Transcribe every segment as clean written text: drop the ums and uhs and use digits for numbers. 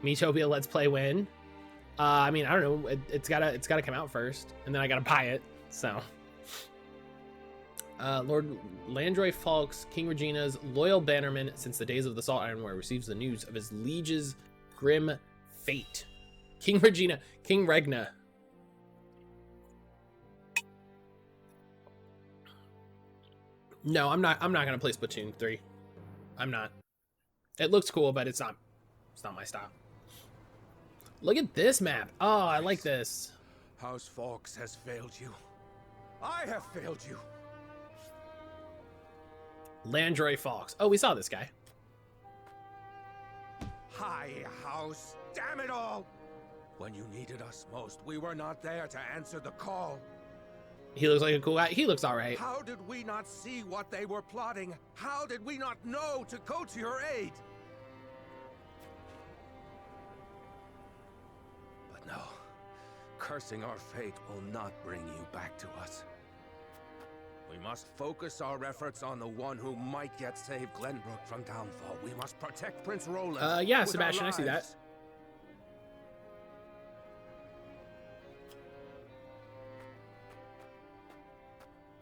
Miitopia Let's Play win. I mean, I don't know. It's gotta come out first, and then I gotta buy it. So, Lord Landroy Falks, King Regina's loyal bannerman since the days of the Salt Iron War, receives the news of his liege's grim fate. King Regna. No, I'm not gonna play Splatoon 3. I'm not. It looks cool, but it's not my style. Look at this map. Oh, I like this. House Wolffort has failed you. I have failed you. Landroy Falks. Oh, we saw this guy. Hi, House. Damn it all! When you needed us most, we were not there to answer the call. He looks like a cool guy. He looks all right. How did we not see what they were plotting? How did we not know to go to your aid? But no, cursing our fate will not bring you back to us. We must focus our efforts on the one who might yet save Glenbrook from downfall. We must protect Prince Roland. Yeah, Sebastian, I see that.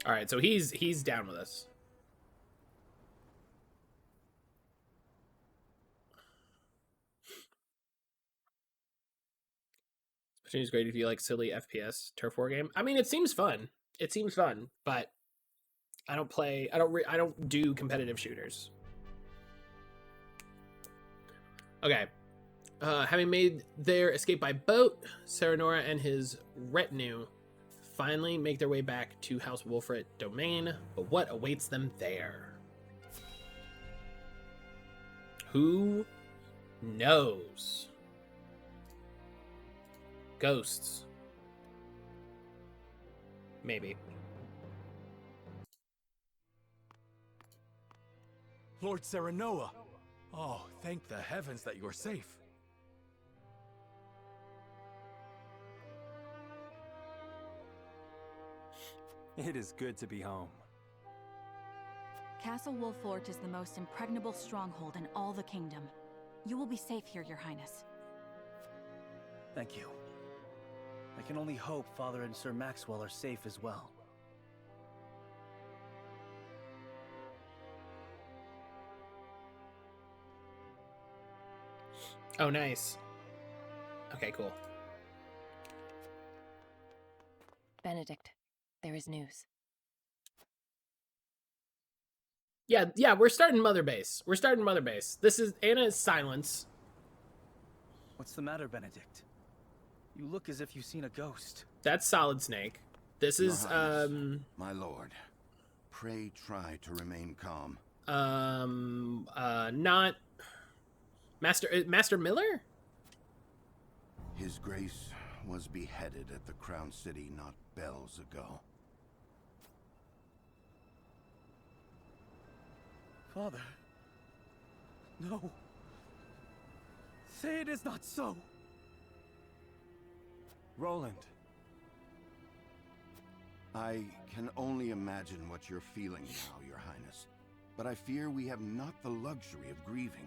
All right, so he's down with us. Splatoon is great if you like silly FPS turf war game. I mean, it seems fun. It seems fun, but I don't do competitive shooters. Okay. Having made their escape by boat, Serenoa and his retinue finally make their way back to House Wolffort domain, but what awaits them there? Who knows? Ghosts. Maybe. Lord Serenoa! Oh, thank the heavens that you are safe. It is good to be home. Castle Wolffort is the most impregnable stronghold in all the kingdom. You will be safe here, Your Highness. Thank you. I can only hope Father and Sir Maxwell are safe as well. Oh, nice. Okay, cool. Benedict, there is news. Yeah, we're starting Mother Base. This is Anna's silence. What's the matter, Benedict? You look as if you've seen a ghost. That's Solid Snake. This is, My lord, pray try to remain calm. not... Master Miller? His Grace was beheaded at the Crown City not bells ago. Father. No. Say it is not so. Roland. I can only imagine what you're feeling now, Your Highness. But I fear we have not the luxury of grieving.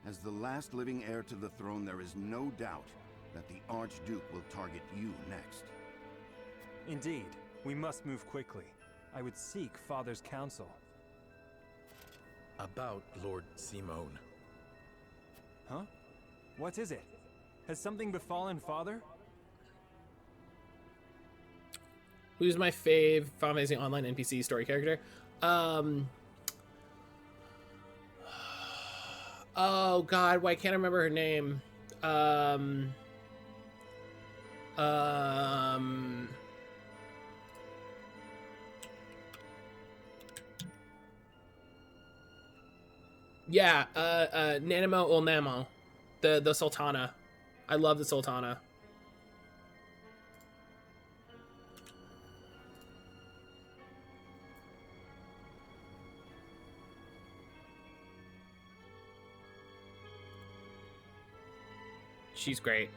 As the last living heir to the throne, there is no doubt that the Archduke will target you next. Indeed, we must move quickly. I would seek Father's counsel. About Lord Simone. Huh? What is it? Has something befallen Father? Who's my fave Final Fantasy Online NPC story character? Oh god, why can't I remember her name? Yeah, Nanamo Olnamo. The Sultana. I love the Sultana. She's great.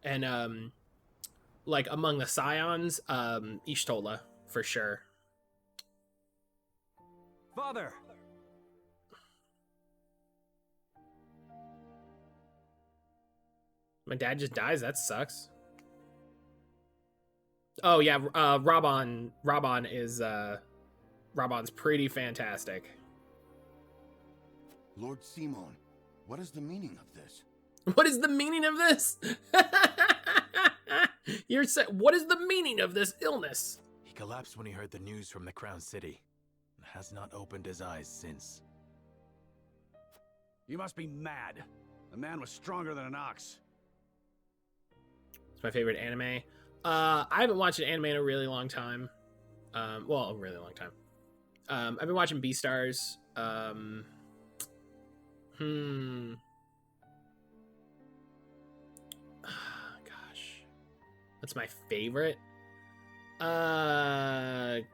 And like among the Scions, Ishtola for sure. Father! My dad just dies. That sucks. Oh yeah, Rabon is Rabon's pretty fantastic. Lord Simon, what is the meaning of this? What is the meaning of this? What is the meaning of this illness? He collapsed when he heard the news from the Crown City, and has not opened his eyes since. You must be mad. The man was stronger than an ox. It's my favorite anime. I haven't watched an anime in a really long time. Well, a really long time. I've been watching Beastars. Gosh. What's my favorite? God.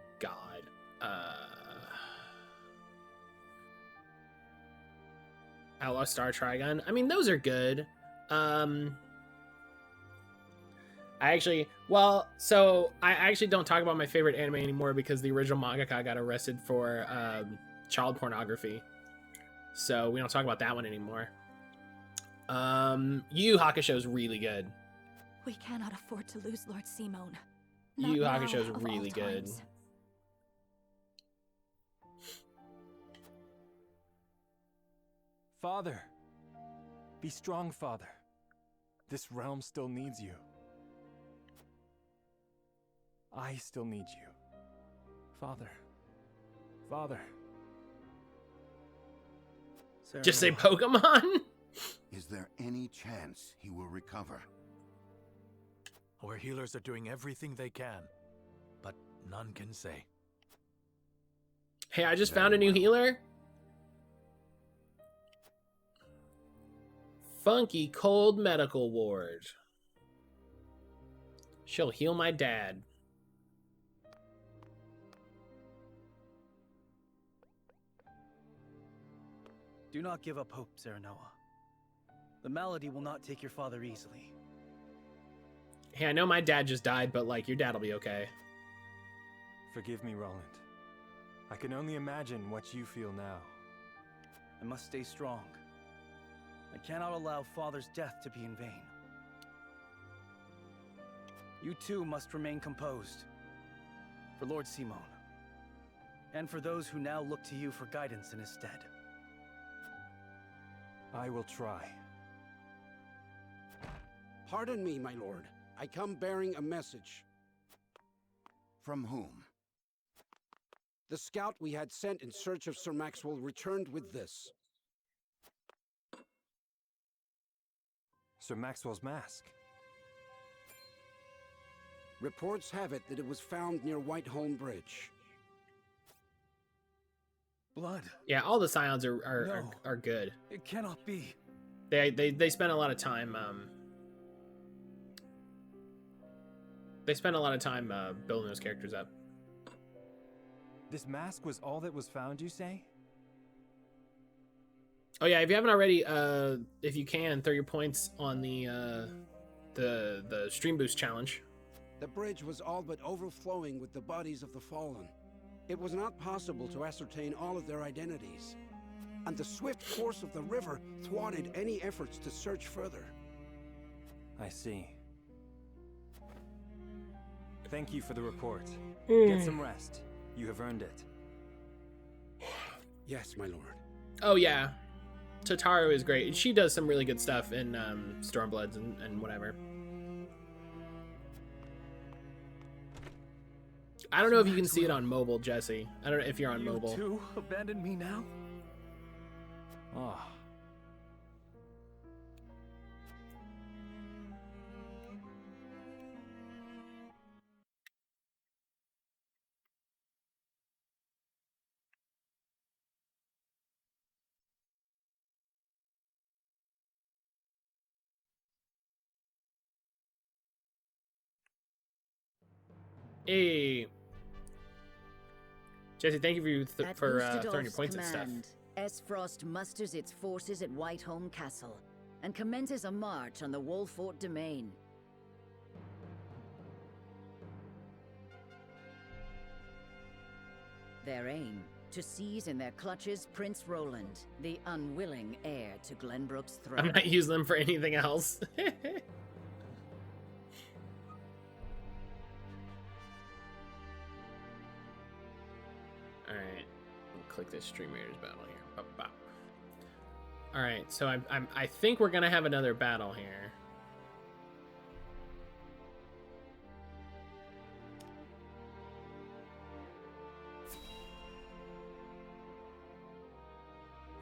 Outlaw Star Trigun. I mean, those are good. I actually don't talk about my favorite anime anymore because the original mangaka got arrested for child pornography. So we don't talk about that one anymore. Yu Yu Hakusho is really good. We cannot afford to lose Lord Simon. Yu Yu Hakusho is really good. Father! Be strong, Father. This realm still needs you. I still need you. Father. Father. Just say Pokemon? Is there any chance he will recover? Our healers are doing everything they can, but none can say. Hey, I just found a new healer. Funky Cold Medical Ward. She'll heal my dad. Do not give up hope, Serenoa. The malady will not take your father easily. Hey, I know my dad just died, but like, your dad'll be okay. Forgive me, Roland. I can only imagine what you feel now. I must stay strong. I cannot allow father's death to be in vain. You too must remain composed. For Lord Simon. And for those who now look to you for guidance in his stead. I will try. Pardon me, my lord. I come bearing a message. From whom? The scout we had sent in search of Sir Maxwell returned with this. Sir Maxwell's mask. Reports have it that it was found near Whiteholm Bridge. Blood. Yeah, all the scions are good. It cannot be. They spend a lot of time building those characters up. This mask was all that was found, you say? Oh yeah, if you haven't already, if you can, throw your points on the Stream Boost challenge. The bridge was all but overflowing with the bodies of the fallen. It was not possible to ascertain all of their identities, and the swift course of the river thwarted any efforts to search further. I see. Thank you for the report. Get some rest. You have earned it. Yes, my lord. Oh yeah, Tataru is great. She does some really good stuff in Stormbloods and whatever. I don't know if you can see it on mobile, Jesse. I don't know if you're on mobile. You too abandon me now? Oh. Hey, Jesse, thank you for throwing your points and stuff. S-Frost musters its forces at Whiteholm Castle and commences a march on the Wolffort domain. Their aim, to seize in their clutches Prince Roland, the unwilling heir to Glenbrook's throne. I'm not using them for anything else. Alright, click this streamer's battle here. Bop, bop. Alright, so I think we're gonna have another battle here.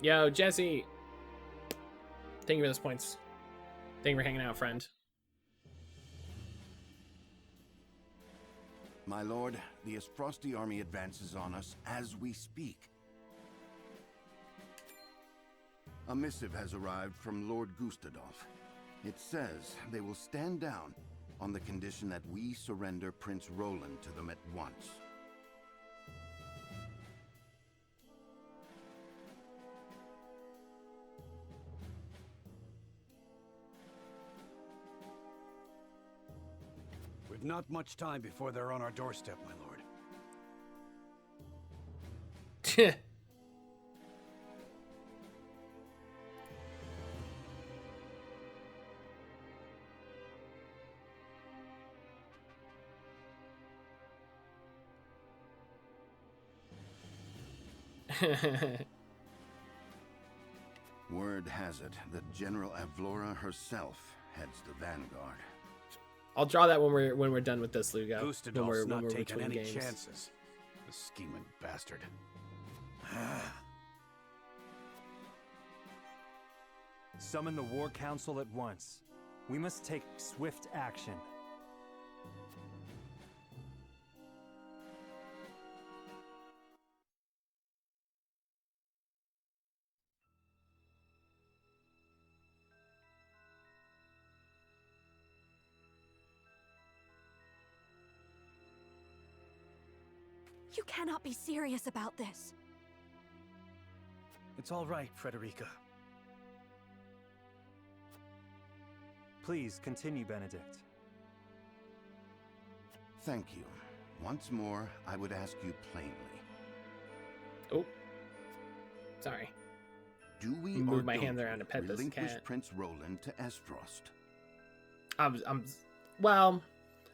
Yo, Jesse! Thank you for those points. Thank you for hanging out, friend. My lord, the Esfrosti army advances on us as we speak. A missive has arrived from Lord Gustadolf. It says they will stand down on the condition that we surrender Prince Roland to them at once. We've not much time before they're on our doorstep, my lord. Word has it that General Avlora herself heads the vanguard. I'll draw that when we're done with this, Lugo. Gustadolf's not taking between any games. chances. The scheming bastard. Summon the War Council at once. We must take swift action. You cannot be serious about this. It's all right, Frederica. Please continue, Benedict. Thank you. Once more, I would ask you plainly. Oh. Sorry. Do we move my don't hands around to pet this relinquish cat. Prince Roland to Esfrost? Well,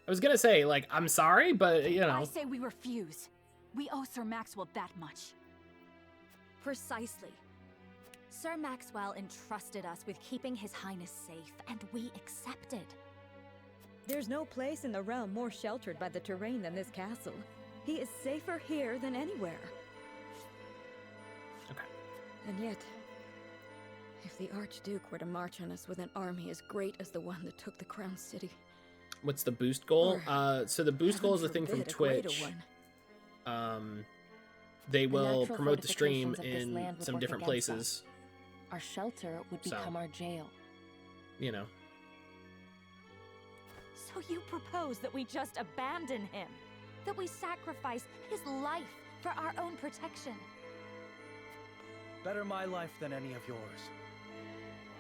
I was gonna say, like, I'm sorry, but, you know. I say we refuse. We owe Sir Maxwell that much. Precisely. Sir Maxwell entrusted us with keeping His Highness safe, and we accepted. There's no place in the realm more sheltered by the terrain than this castle. He is safer here than anywhere. Okay. And yet, if the Archduke were to march on us with an army as great as the one that took the Crown City... What's the boost goal? Or, So the boost goal is a thing from forbid, a greater Twitch. one. They will natural promote the stream fortifications of this in land would some work different against places. us. Our shelter would So. become our jail. You know. So you propose that we just abandon him? That we sacrifice his life for our own protection? Better my life than any of yours.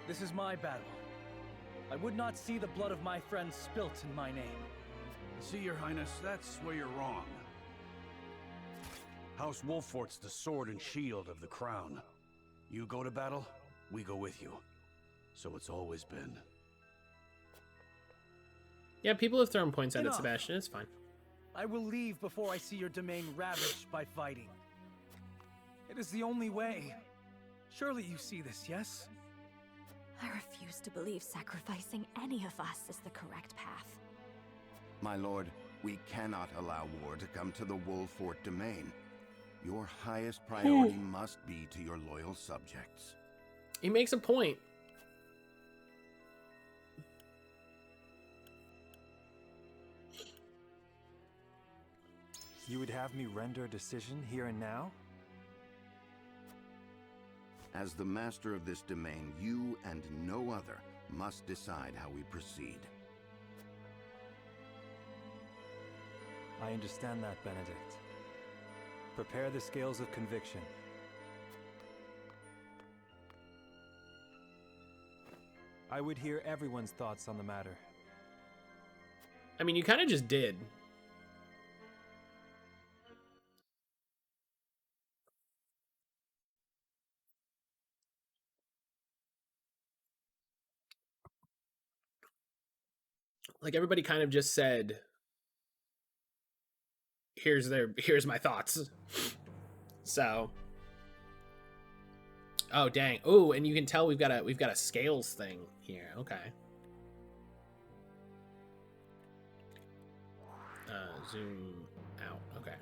This is my battle. I would not see the blood of my friends spilt in my name. See, Your Highness, that's where you're wrong. House Wolffort's the sword and shield of the crown. You go to battle, we go with you. So it's always been. Yeah, people have thrown points at it, Enough. Sebastian. It's fine. I will leave before I see your domain ravaged by fighting. It is the only way. Surely you see this, yes? I refuse to believe sacrificing any of us is the correct path. My lord, we cannot allow war to come to the Wolffort domain. Your highest priority must be to your loyal subjects. He makes a point. You would have me render a decision here and now? As the master of this domain, you and no other must decide how we proceed. I understand that, Benedict. Prepare the scales of conviction. I would hear everyone's thoughts on the matter. I mean, you kind of just did. Like everybody kind of just said, here's my thoughts. So, oh dang. Oh, and you can tell we've got a scales thing here. Okay. Zoom out. Okay.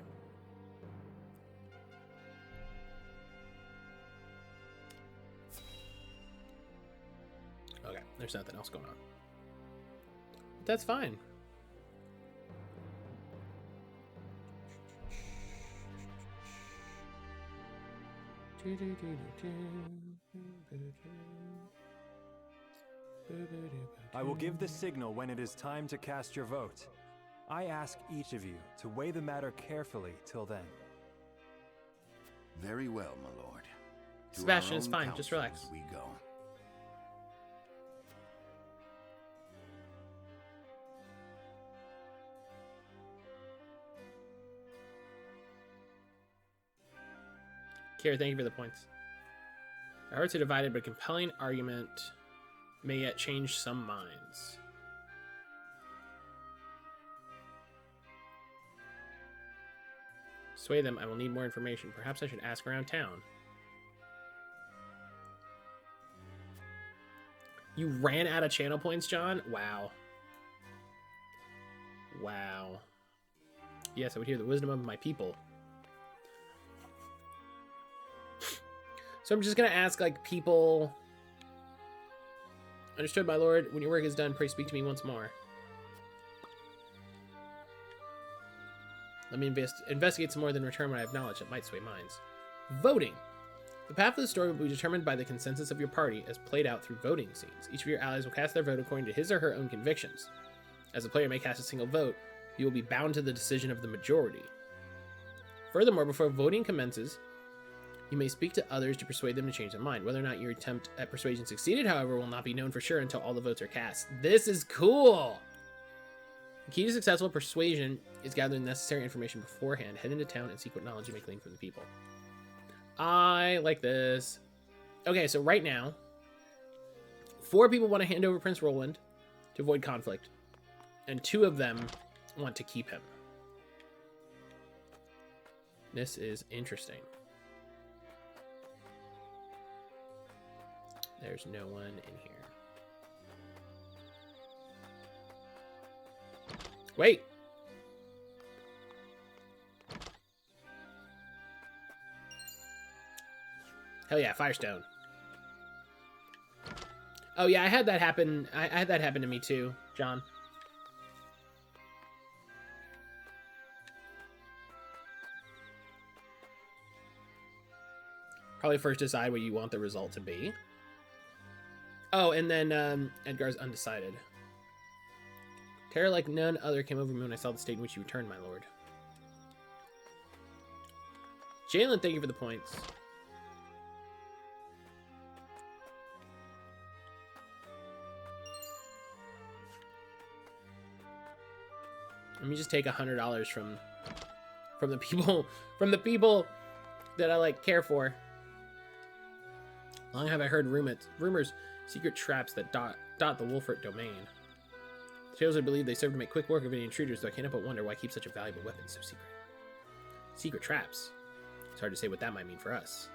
Okay, there's nothing else going on. That's fine. I will give the signal when it is time to cast your vote. I ask each of you to weigh the matter carefully till then. Very well, my lord. To Sebastian, our it's own fine. Just relax. councils we go. Kira, thank you for the points. Our hearts are divided, but a compelling argument may yet change some minds. Sway them, I will need more information. Perhaps I should ask around town. You ran out of channel points, John? Wow. Wow. Yes, I would hear the wisdom of my people. So I'm just going to ask, like, people... Understood, my lord. When your work is done, pray speak to me once more. Let me investigate some more, then return when I have knowledge that might sway minds. Voting. The path of the story will be determined by the consensus of your party as played out through voting scenes. Each of your allies will cast their vote according to his or her own convictions. As a player may cast a single vote, you will be bound to the decision of the majority. Furthermore, before voting commences, you may speak to others to persuade them to change their mind. Whether or not your attempt at persuasion succeeded, however, will not be known for sure until all the votes are cast. This is cool! The key to successful persuasion is gathering necessary information beforehand. Head into town and seek what knowledge you may glean from the people. I like this. Okay, so right now, 4 people want to hand over Prince Roland to avoid conflict, and 2 of them want to keep him. This is interesting. There's no one in here. Wait! Hell yeah, Firestone. Oh yeah, I had that happen. I had that happen to me too, John. Probably first decide what you want the result to be. Oh, and then Edgar's undecided. Terror like none other came over me when I saw the state in which you returned, my lord. Jalen, thank you for the points. Let me just take $100 from the people that I like care for. Long have I heard rumors, secret traps that dot the Wolffort domain. Tales I believe they serve to make quick work of any intruders, though I can't help but wonder why keep such a valuable weapon so secret. Secret traps. It's hard to say what that might mean for us.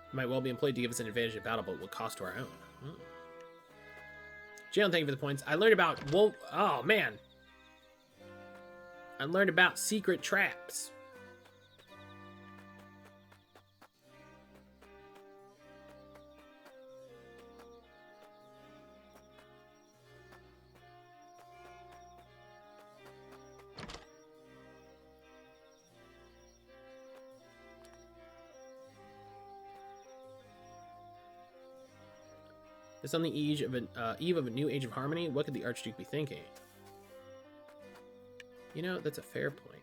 It might well be employed to give us an advantage in battle, but will cost to our own. Jalen, thank you for the points. I learned about oh man. I learned about secret traps. It's on the eve of a new age of harmony. What could the Archduke be thinking? You know, that's a fair point,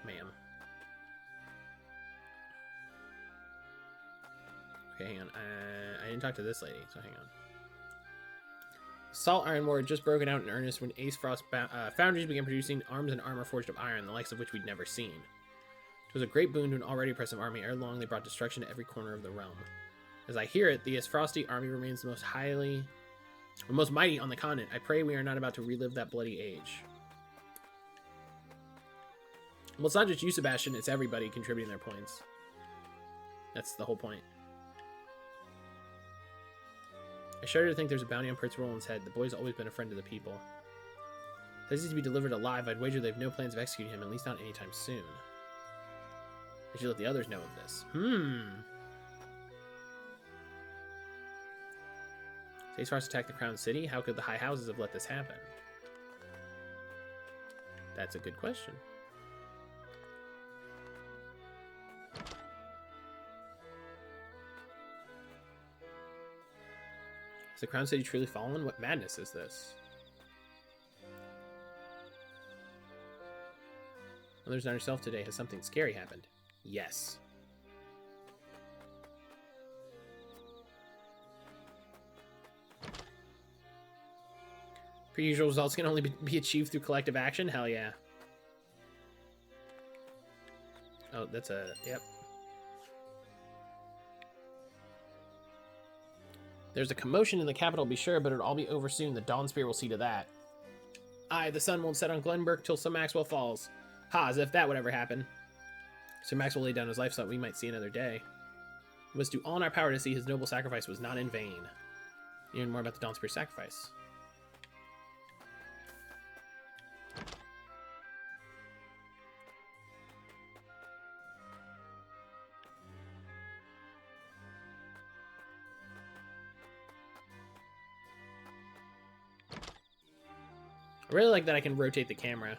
ma'am. Okay, hang on. I didn't talk to this lady, so hang on. Salt Iron War had just broken out in earnest when Ace Frost foundries began producing arms and armor forged of iron, the likes of which we'd never seen. It was a great boon to an already oppressive army. Ere long, they brought destruction to every corner of the realm. As I hear it, the Frosty army remains the most highly The most mighty on the continent. I pray we are not about to relive that bloody age. Well, it's not just you, Sebastian. It's everybody contributing their points. That's the whole point. I shudder to think there's a bounty on Prince Roland's head. The boy's always been a friend to the people. If he's to be delivered alive, I'd wager they have no plans of executing him, at least not anytime soon. I should let the others know of this. Tacefarce attacked the Crown City? How could the High Houses have let this happen? That's a good question. Has the Crown City truly fallen? What madness is this? Mother's not herself today. Has something scary happened? Yes. Per-usual results can only be achieved through collective action? Hell yeah. Oh, that's a... Yep. There's a commotion in the capital, be sure, but it'll all be over soon. The Dawnspear will see to that. Aye, the sun won't set on Glenbrook till Sir Maxwell falls. Ha, as if that would ever happen. Sir Maxwell laid down his life so that we might see another day. We must do all in our power to see his noble sacrifice was not in vain. You learn more about the Dawnspear sacrifice. I really like that I can rotate the camera.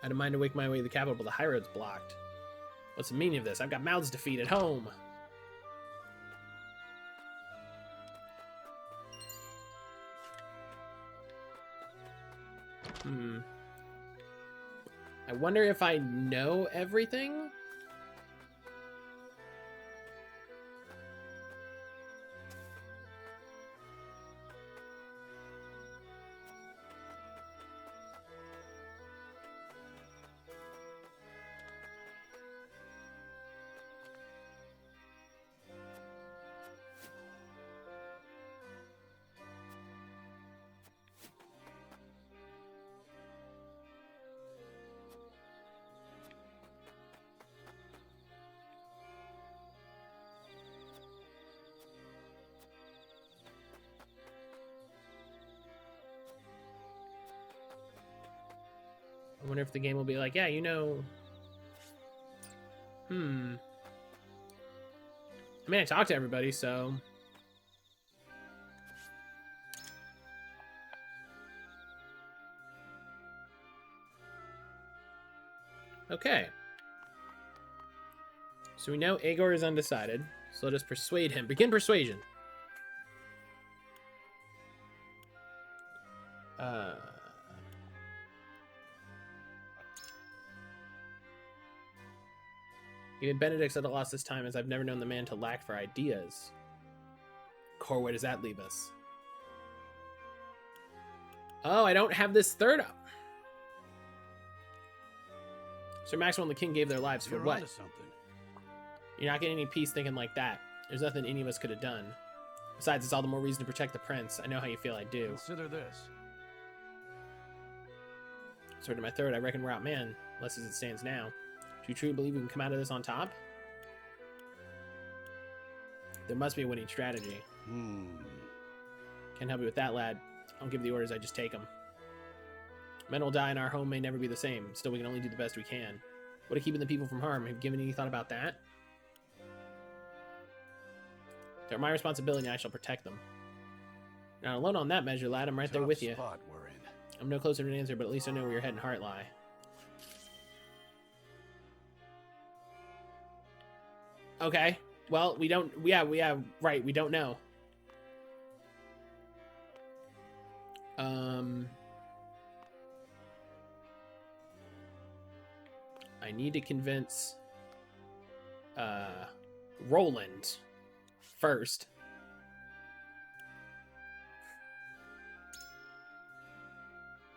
I don't mind to wake my way to the capital, but the high road's blocked. What's the meaning of this? I've got mouths to feed at home. I wonder if I know everything? I wonder if the game will be like, yeah, you know... I mean, I talked to everybody, so... Okay. So we know Aegor is undecided, so let us persuade him. Begin persuasion. Even Benedict's at a loss this time, as I've never known the man to lack for ideas. Core, where does that leave us? Oh, I don't have this third up. Sir Maxwell and the king gave their lives for what? You're not getting any peace thinking like that. There's nothing any of us could have done. Besides, it's all the more reason to protect the prince. I know how you feel, I do. Consider this. Sword to my third, I reckon we're outmanned, less as it stands now. Do you truly believe we can come out of this on top? There must be a winning strategy. Can't help you with that, lad. I don't give the orders, I just take them. Men will die and our home may never be the same. Still, we can only do the best we can. What of keeping the people from harm? Have you given any thought about that? They're my responsibility and I shall protect them. Not alone on that measure, lad. I'm right there with you. Spot we're in. I'm no closer to an answer, but at least I know where your head and heart lie. Okay. Well, we don't... Yeah, right. We don't know. I need to convince Roland first.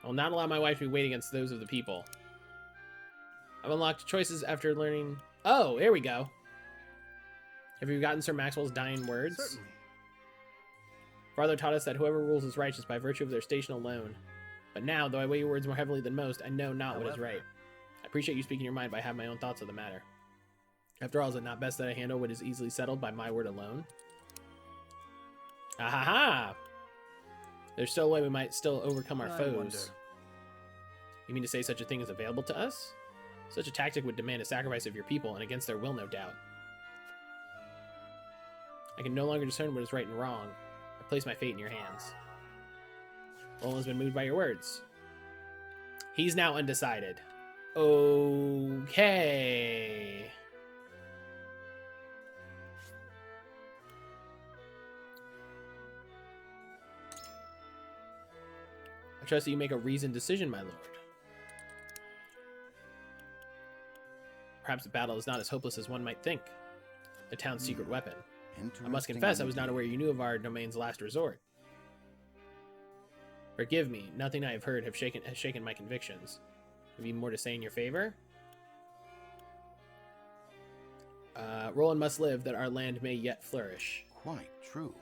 I will not allow my wife to be weighed against those of the people. I've unlocked choices after learning... Oh, here we go. Have you gotten Sir Maxwell's dying words? Certainly. Father taught us that whoever rules is righteous by virtue of their station alone. But now, though I weigh your words more heavily than most, I know not what is right. I appreciate you speaking your mind, but I have my own thoughts of the matter. After all, is it not best that I handle what is easily settled by my word alone? Ahaha! There's still a way we might still overcome our foes. Wonder. You mean to say such a thing is available to us? Such a tactic would demand a sacrifice of your people, and against their will, no doubt. I can no longer discern what is right and wrong. I place my fate in your hands. Roland's been moved by your words. He's now undecided. Okay. I trust that you make a reasoned decision, my lord. Perhaps the battle is not as hopeless as one might think. The town's secret weapon. I must confess, I was not aware you knew of our domain's last resort. Forgive me, nothing I have heard has shaken my convictions. Have you more to say in your favor? Roland must live that our land may yet flourish. Quite true.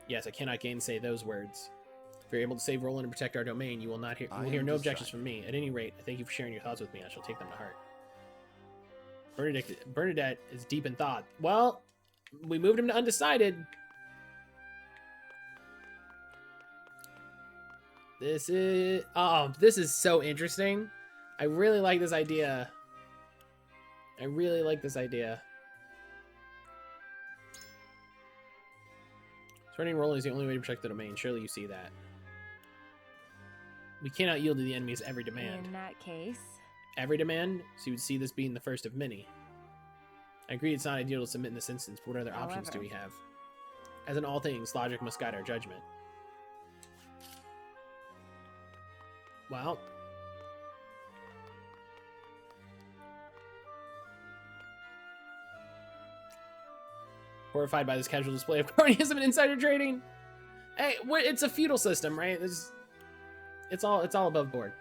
Yes, I cannot gainsay those words. If you're able to save Roland and protect our domain, you will hear no objections from me. At any rate, I thank you for sharing your thoughts with me. I shall take them to heart. Bernadette is deep in thought. Well, we moved him to undecided. This is so interesting. I really like this idea. Surrendering Roland is the only way to protect the domain. Surely you see that. We cannot yield to the enemy's every demand. In that case... Every demand? So you would see this being the first of many. I agree it's not ideal to submit in this instance, but what other options do we have? As in all things, logic must guide our judgment. Well... Horrified by this casual display of cronyism and insider trading. Hey, it's a feudal system, right? It's all above board.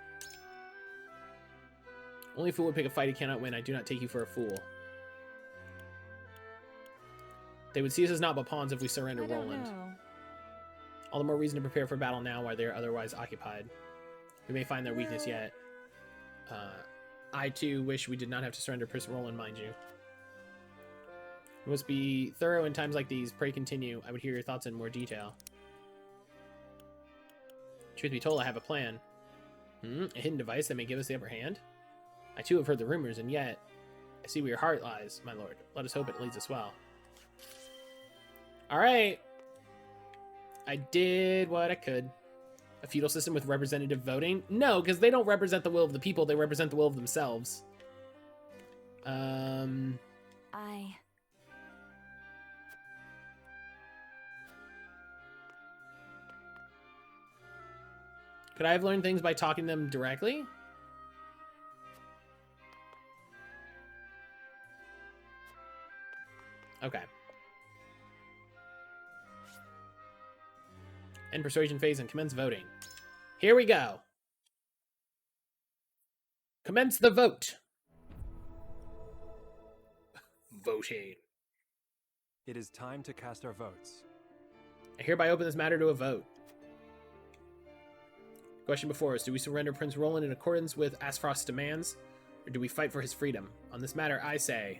Only a fool would pick a fight he cannot win. I do not take you for a fool. They would see us as not but pawns if we surrender Roland. All the more reason to prepare for battle now while they are otherwise occupied. We may find their weakness yet. I too wish we did not have to surrender Prince Roland, mind you. We must be thorough in times like these. Pray continue. I would hear your thoughts in more detail. Truth be told, I have a plan. A hidden device that may give us the upper hand? I too have heard the rumors, and yet I see where your heart lies, my lord. Let us hope it leads us well. Alright. I did what I could. A feudal system with representative voting? No, because they don't represent the will of the people, they represent the will of themselves. Could I have learned things by talking to them directly? Okay. End persuasion phase and commence voting. Here we go. Commence the vote. Voting. It is time to cast our votes. I hereby open this matter to a vote. Question before us, do we surrender Prince Roland in accordance with Asfrost's demands, or do we fight for his freedom? On this matter, I say...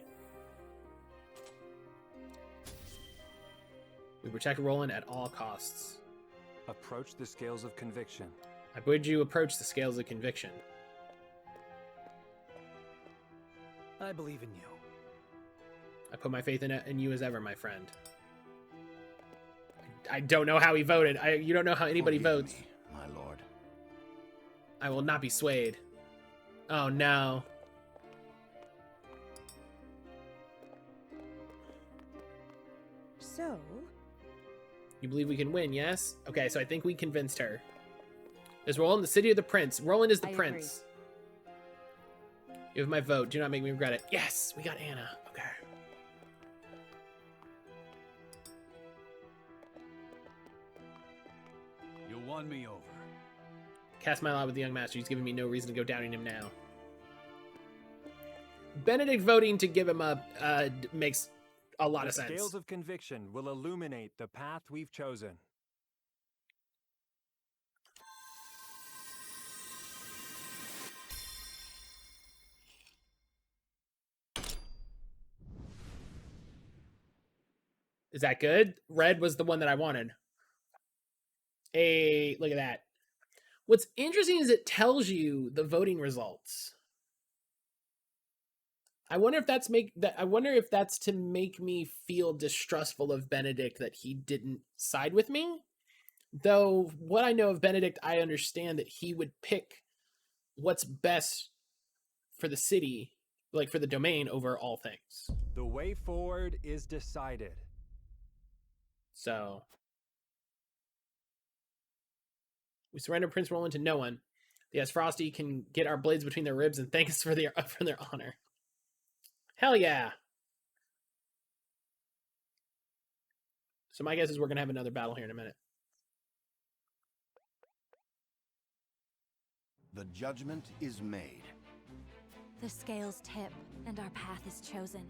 we protect Roland at all costs. Approach the scales of conviction. I bid you approach the scales of conviction. I believe in you. I put my faith in you as ever, my friend. I don't know how he voted. You don't know how anybody votes. Me, my lord. I will not be swayed. Oh, no. So? You believe we can win, yes? Okay, so I think we convinced her. Is Roland the city of the prince? Roland is the prince. You have my vote. Do not make me regret it. Yes! We got Anna. Okay. You won me over. Cast my lot with the young master. He's giving me no reason to go doubting him now. Benedict voting to give him up makes a lot of The sense. scales of conviction will illuminate the path we've chosen. Is that good? Red was the one that I wanted. Hey, look at that. What's interesting is it tells you the voting results. I wonder if that's to make me feel distrustful of Benedict that he didn't side with me. Though what I know of Benedict, I understand that he would pick what's best for the city, like for the domain, over all things. The way forward is decided. So we surrender Prince Roland to no one. Yes, Frosty can get our blades between their ribs and thank us for their honor. Hell yeah. So my guess is we're going to have another battle here in a minute. The judgment is made. The scales tip, and our path is chosen.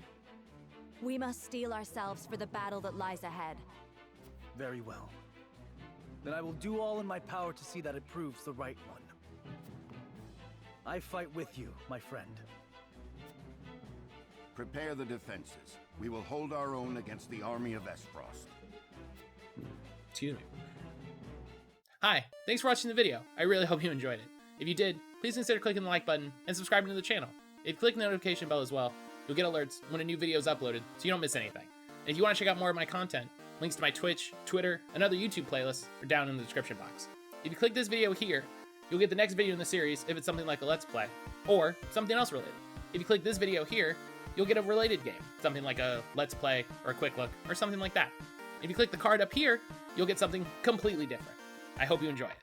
We must steel ourselves for the battle that lies ahead. Very well. Then I will do all in my power to see that it proves the right one. I fight with you, my friend. Prepare the defenses. We will hold our own against the army of Esfrost. Excuse me. Hi, thanks for watching the video. I really hope you enjoyed it. If you did, please consider clicking the like button and subscribing to the channel. If you click the notification bell as well, you'll get alerts when a new video is uploaded so you don't miss anything. And if you want to check out more of my content, links to my Twitch, Twitter, and other YouTube playlists are down in the description box. If you click this video here, you'll get the next video in the series if it's something like a Let's Play, or something else related. If you click this video here, you'll get a related game, something like a Let's Play or a Quick Look or something like that. If you click the card up here, you'll get something completely different. I hope you enjoy it.